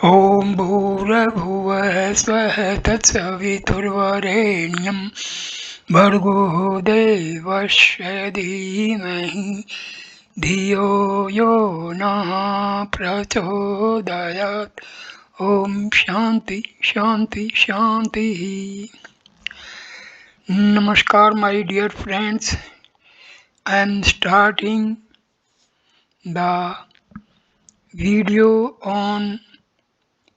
ॐ भूर्भुवः स्वः तत्सवितुर्वरेण्यं भर्गो देवस्य धीमहि धियो यो नः प्रचोदयात्. ॐ शांति शांति शांति. Namaskar my dear friends. I am starting the video on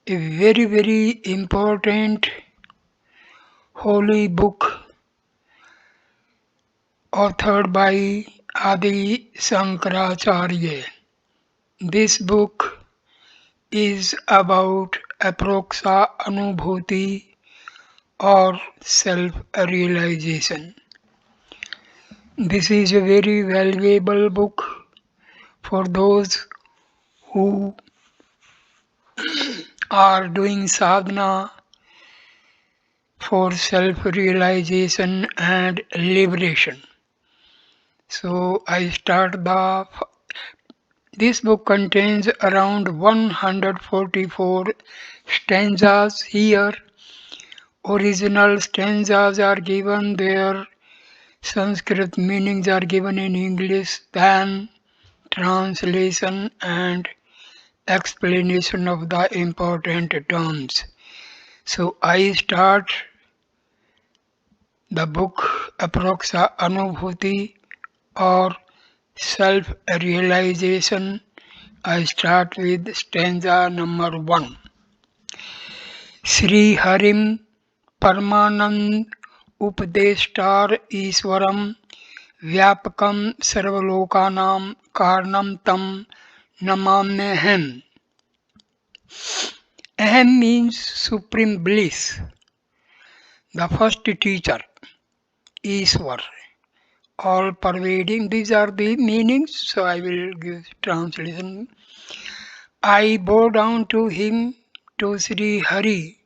a very important holy book authored by Adi Shankaracharya. This book is about Aprokshanubhuti or self-realization. This is a very valuable book for those who are doing sadhana for self-realization and liberation. So I start this book contains around 144 stanzas. Here original stanzas are given, their Sanskrit meanings are given in English, then translation and explanation of the important terms. So I start the book Aprokshanubhuti or self-realization. I start with stanza number 1. Sri Harim Paramanand Updeshtar Iswaram Vyapakam Sarvalokanam Karnam Tam Namamyaham. Aham means supreme bliss, the first teacher, Iswar, all pervading. These are the meanings, so I will give translation. I bow down to him, to Sri Hari,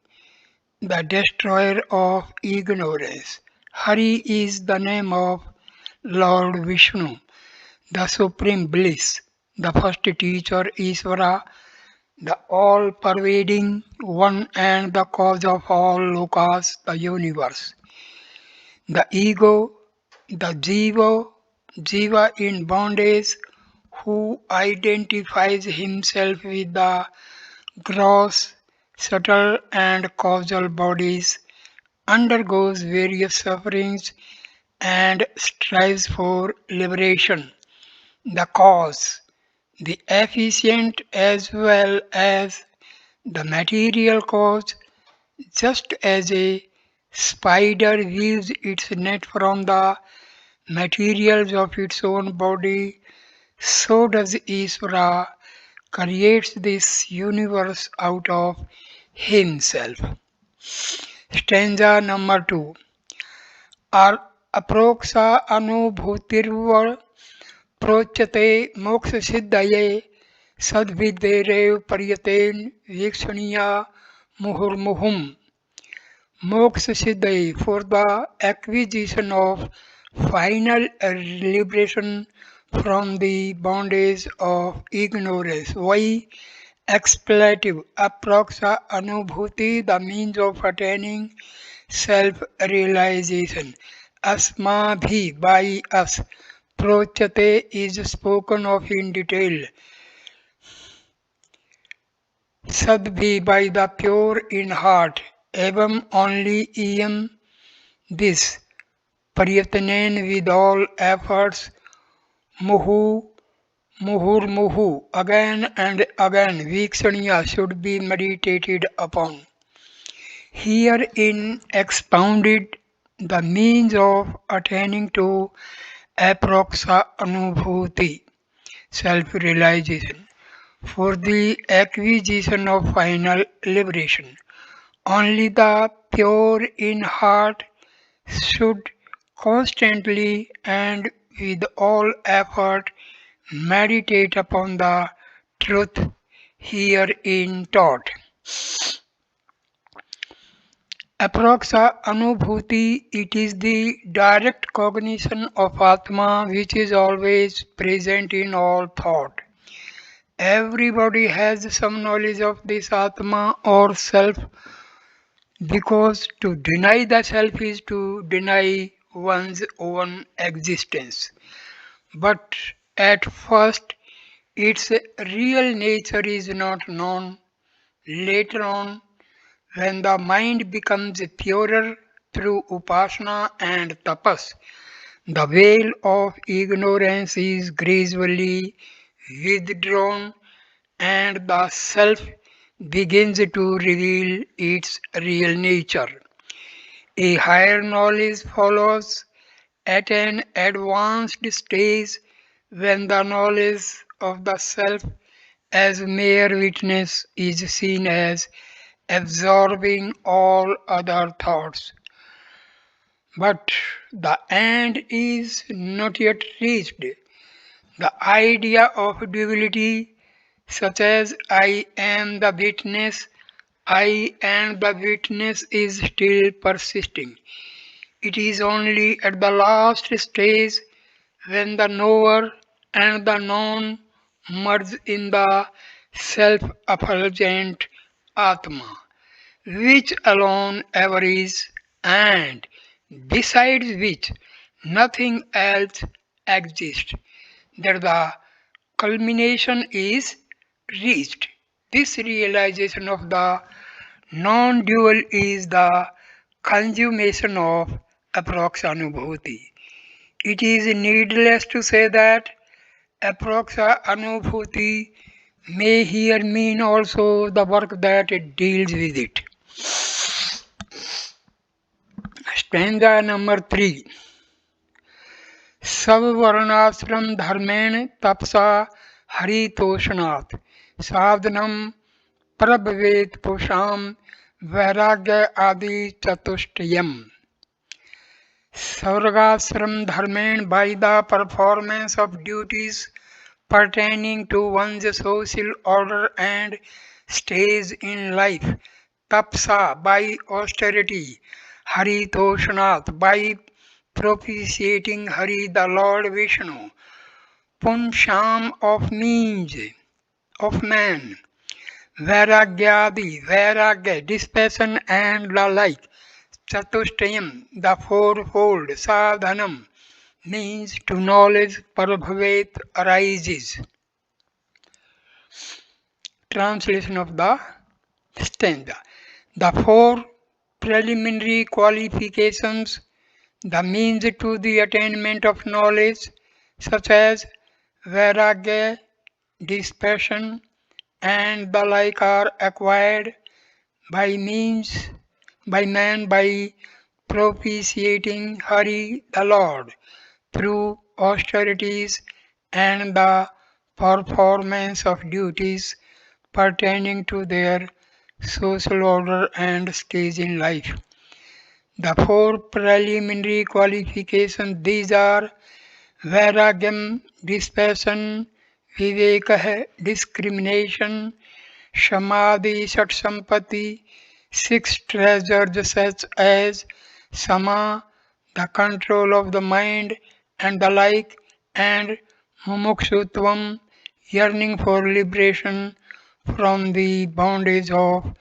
the destroyer of ignorance. Hari is the name of Lord Vishnu, the supreme bliss, the first teacher, Isvara, the all-pervading one and the cause of all lokas, the universe. The ego, the jiva in bondage, who identifies himself with the gross, subtle and causal bodies, undergoes various sufferings and strives for liberation. The cause, the efficient as well as the material cause, just as a spider weaves its net from the materials of its own body, so does Isvara creates this universe out of himself. Stanza number 2. Aproksha anubhutirva prochate moksha siddhaye sadviderev paryaten vikshaniya muhurmuhum. Moksha siddhaye, for the acquisition of final liberation from the bondage of ignorance. Why? Expletive. Aproksha anubhuti, the means of attaining self-realization. Asmabhi, by us. Prochate is spoken of in detail. Sadbhi, by the pure in heart. Evam, only iyam, this. Prayatnen, with all efforts. Muhu, muhurmuhu, again and again. Vikshaniya, should be meditated upon. Herein expounded the means of attaining to Aprokshanubhuti, self-realization, for the acquisition of final liberation. Only the pure in heart should constantly and with all effort meditate upon the truth herein taught. Aprokshanubhuti, it is the direct cognition of Atma which is always present in all thought. Everybody has some knowledge of this Atma or self, because to deny the self is to deny one's own existence. But at first, its real nature is not known. Later on, when the mind becomes purer through upasana and tapas, the veil of ignorance is gradually withdrawn and the self begins to reveal its real nature. A higher knowledge follows at an advanced stage when the knowledge of the self as mere witness is seen as absorbing all other thoughts. But the end is not yet reached. The idea of duality, such as I am the witness, I and the witness, is still persisting. It is only at the last stage when the knower and the known merge in the self-effulgent Atma, which alone ever is, and besides which nothing else exists, that the culmination is reached. This realization of the non dual is the consummation of Aprokshanubhuti. It is needless to say that Aprokshanubhuti may here mean also the work that deals with it. Stanza number 3. सब वर्णाश्रम धर्मेण तपसा हरितोषणात् साधनम प्रभवेत पुषाम वैराग्य आदि चतुष्टयम. Sargasram dharmen, by the performance of duties pertaining to one's social order and stage in life. Tapsa, by austerity. Haritoshanat, by propitiating Hari, the Lord Vishnu. Punsham, of means, of man. Vairagyadi, vairagya, dispassion and the like. Chatushtayam, the fourfold. Sadhanam, means to knowledge. Prabhavet, arises. Translation of the stanza. The four preliminary qualifications, the means to the attainment of knowledge, such as vairagya, dispassion, and the like, are acquired by means by man by propitiating Hari the Lord through austerities and the performance of duties pertaining to their social order and stage in life. The four preliminary qualifications, these are vairagyam, dispassion, vivekah, discrimination, samadhi, satsampati, six treasures such as sama, the control of the mind, and the like, and mumukshutvam, yearning for liberation from the bondage of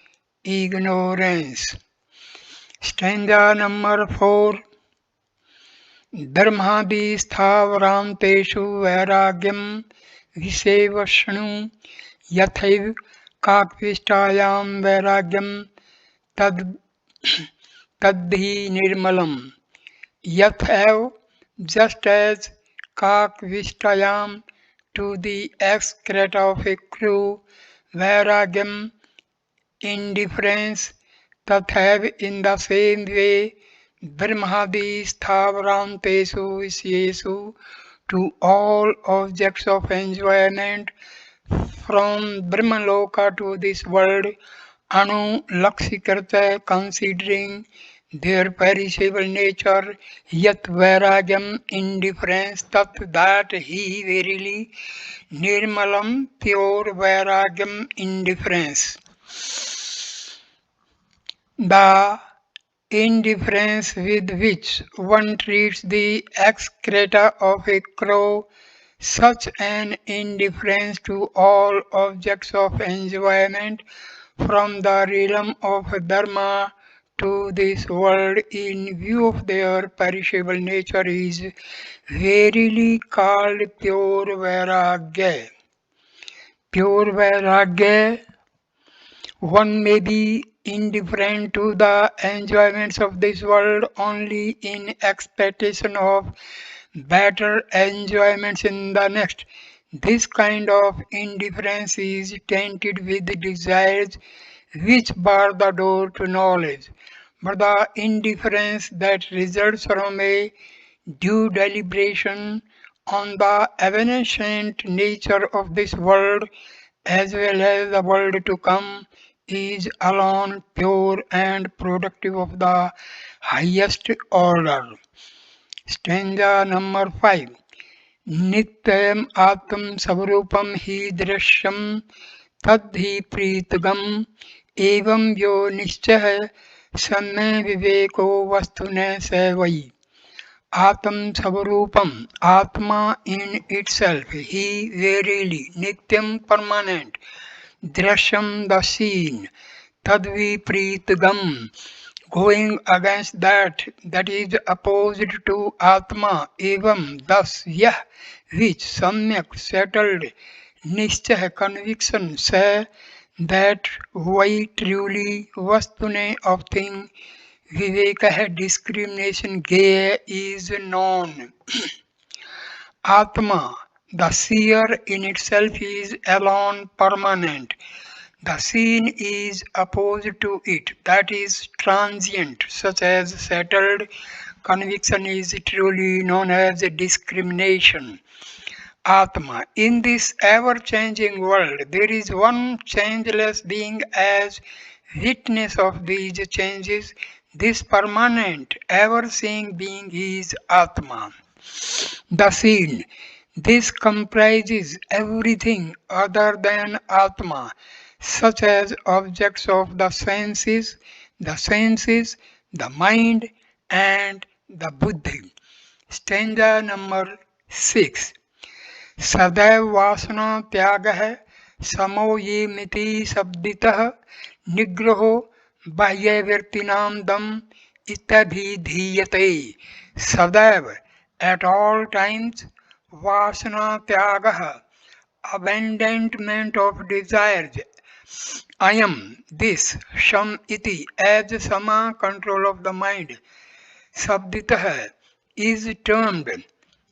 ignorance. Stanza number 4. धर्मादि स्थावरान्तेषु वैराग्यं विसेवष्णु यथैव काक्विष्टायां वैराग्यं तद् तद्धि निर्मलम्. Yathaiv, just as kakvishtayam, to the excreta of a crow, vairagyam, indifference, tathaiv, in the same way, brahmadi sthavrantesu visyesu, to all objects of enjoyment, from Brahmaloka to this world, anu laksikarta, considering their perishable nature, yat vairagyam, indifference, tat, that he, verily, nirmalam, pure vairagyam, indifference. The indifference with which one treats the excreta of a crow, Such an indifference to all objects of enjoyment from the realm of Dharma to this world in view of their perishable nature is verily called pure Vairagya. Pure Vairagya, one may be indifferent to the enjoyments of this world only in expectation of better enjoyments in the next. This kind of indifference is tainted with desires which bar the door to knowledge. But the indifference that results from a due deliberation on the evanescent nature of this world as well as the world to come is alone pure and productive of the highest order. Stanza number 5. नित्यम् आत्म स्वरूपम ही दृश्यम तद्धि प्रीतगम एवं यो निश्चय समय विवेको वस्तु न स वही आत्म स्वरूपम आत्मा in itself he verily nityam permanent drishyam the seen tadvipreetagam going against that is opposed to atma evam thus yah which samyak settled nischay conviction say that why truly vastune of thing viveka discrimination gay is known. Atma, the seer in itself is alone permanent. The seen is opposed to it, that is transient, such as settled conviction is truly known as discrimination. Atma. In this ever changing world, there is one changeless being as witness of these changes. This permanent, ever seeing being is Atma. The seen. This comprises everything other than Atma, such as objects of the mind, and the buddhi. Stanza number 6. सदैव वासना त्याग है समो ये मिति शब्दितः निग्रहो बाह्यवृत्तिनाम दम इत्यभिधीयते सदैव at all times vasana tyagah abandonment of desires I am this sham iti as sama control of the mind sabditah is termed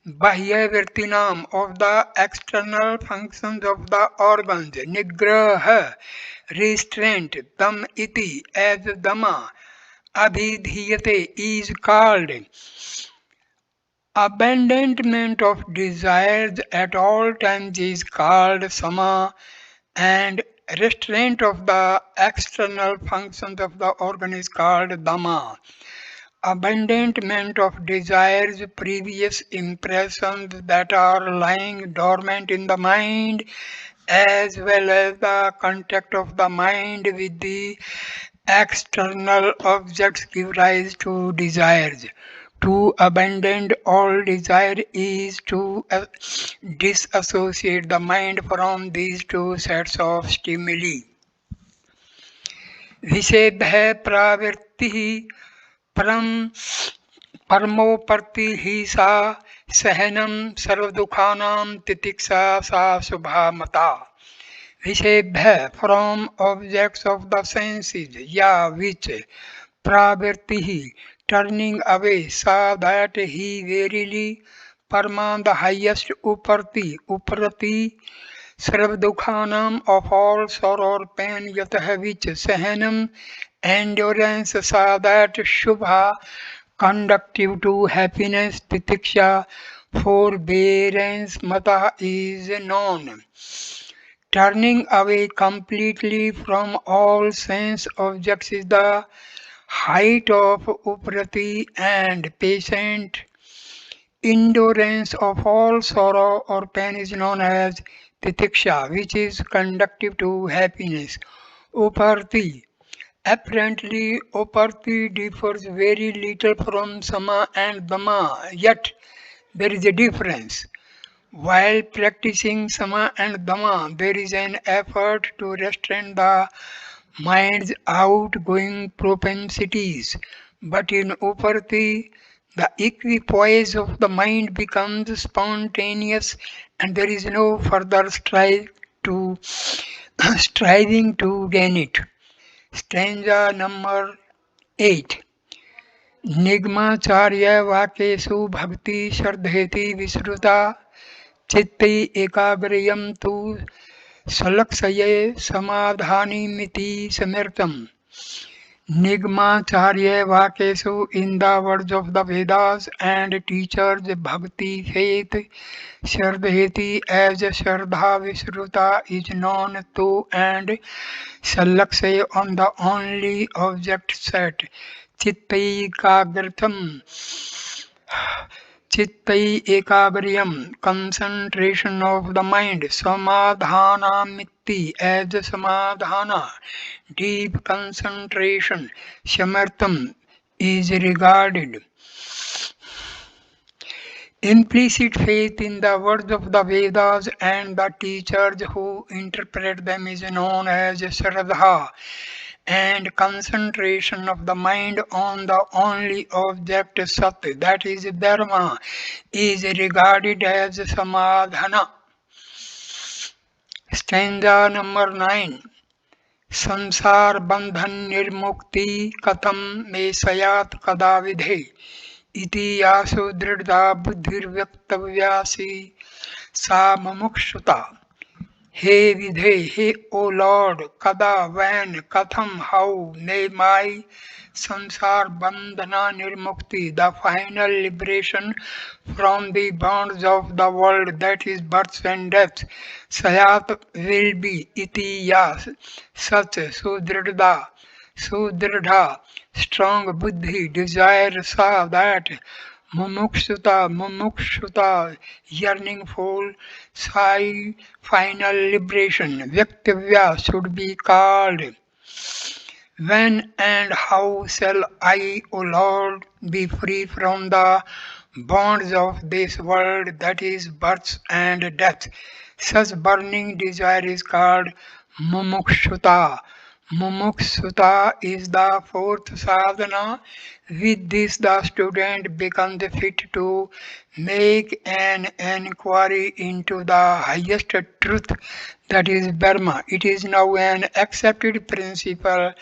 Bahyavritinam of the external functions of the organs, Nigraha, restraint, Dam iti as Dama, Abhidhiyate is called abandonment of desires at all times is called Sama and restraint of the external functions of the organ is called Dama. Abandonment of desires, previous impressions that are lying dormant in the mind, as well as the contact of the mind with the external objects give rise to desires. To abandon all desire is to disassociate the mind from these two sets of stimuli. विषेभ्य प्रवृत्ति परम परमोपर्ति ही सा सहनम सर्वदुखानां तितिक्षा सा शुभा मता विषेभ्य from objects of the senses या which प्रवृत्ति ही turning away सा that he verily parma the highest uparati सर्वदुखानाम of all sorrow or pain yatah which sahanam endurance sa that shubha conductive to happiness titiksha forbearance mata is known turning away completely from all sense objects is the height of uprati and patient endurance of all sorrow or pain is known as titiksha which is conductive to happiness uparti. Apparently, Uparti differs very little from Sama and Dama, yet there is a difference. While practicing Sama and Dhamma, there is an effort to restrain the mind's outgoing propensities. But in Upati, the equipoise of the mind becomes spontaneous and there is no further to striving to gain it. Stanza number 8. निगमाचार्य वाक्येषु भक्ति श्रद्धेति विश्रुता चित्ते एकाग्र्यं तु सलक्षये समाधानिमिति समर्थम्. Nigmacharya Vakesu in the words of the Vedas and teachers Bhakti faith Shardheti as Shardha Visruta is known to and Salakshay on the only object set Chittai Kagratham Chittai Ekagriyam concentration of the mind Samadhana Mitti as Samadhana deep concentration Shamartham is regarded. Implicit faith in the words of the Vedas and the teachers who interpret them is known as Shraddha, and concentration of the mind on the only object Sat, that is Dharma, is regarded as Samadhana. Stanza number 9. संसार बंधन निर्मुक्ति कथम में सयात कदा विधे इति यासु दृढ़ता बुद्धिर्व्यक्तव्यासी सा मुमुक्षुता. हे विधे, हे O Lord, kada, when, katham, how, may my samsar bandhana nirmukti, the final liberation from the bonds of the world, that is birth and death, sayat will be, iti yas, such sudridha, strong buddhi, desire sa, that mumukshuta, yearning for final liberation. Vyaktavya should be called. When and how shall I, O Lord, be free from the bonds of this world, that is birth and death? Such burning desire is called mumukshuta. Mumukshuta is the fourth sadhana. With this, the student becomes fit to make an inquiry into the highest truth, that is Brahma. It is now an accepted principle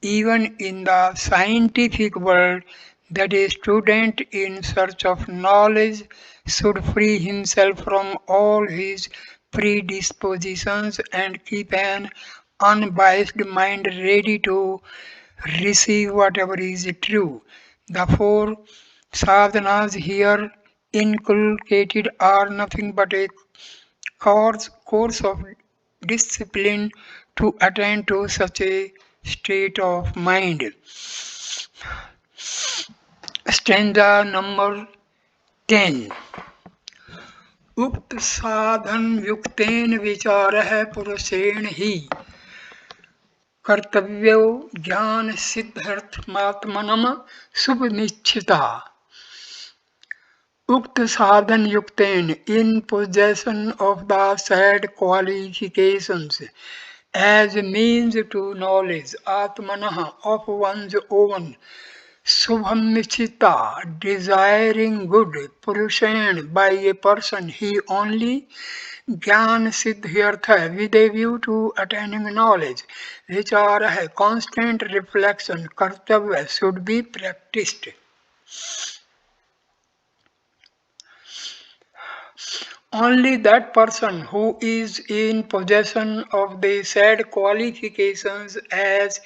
even in the scientific world that a student in search of knowledge should free himself from all his predispositions and keep an unbiased mind ready to receive whatever is true. The four sadhanas here inculcated are nothing but a course of discipline to attain to such a state of mind. Stanza number 10. उक्त साधन युक्तेन विचारः पुरुषेण ही कर्तव्यो ज्ञान सिद्धार्थमात्मनम सुनिश्चिता. Ukt sadhan yukten in possession of the said qualifications as means to knowledge atmanah of one's own subhamnichita desiring good purushan by a person he only Jnana siddhyartha with a view to attaining knowledge vichara constant reflection kartavya should be practiced. Only that person who is in possession of the said qualifications as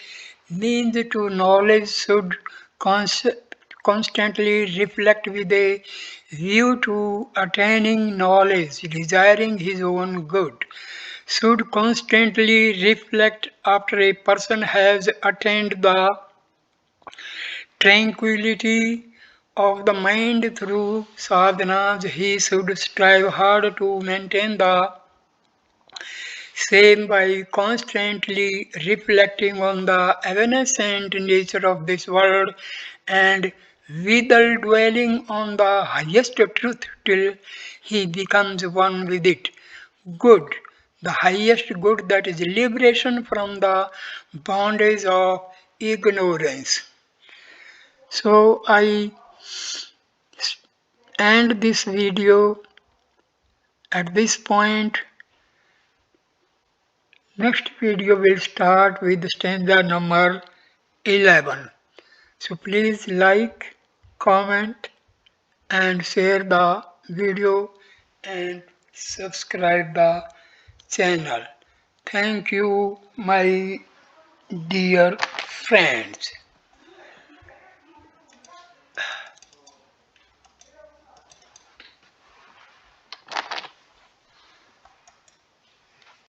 means to knowledge should constantly reflect with a view to attaining knowledge, desiring his own good. Should constantly reflect after a person has attained the tranquility of the mind through sadhanas, he should strive hard to maintain the same by constantly reflecting on the evanescent nature of this world and without dwelling on the highest truth till he becomes one with it. Good, the highest good, that is liberation from the bondage of ignorance. So I end this video at this point. Next video will start with stanza number 11. So please like, comment and share the video and subscribe the channel. Thank you, my dear friends.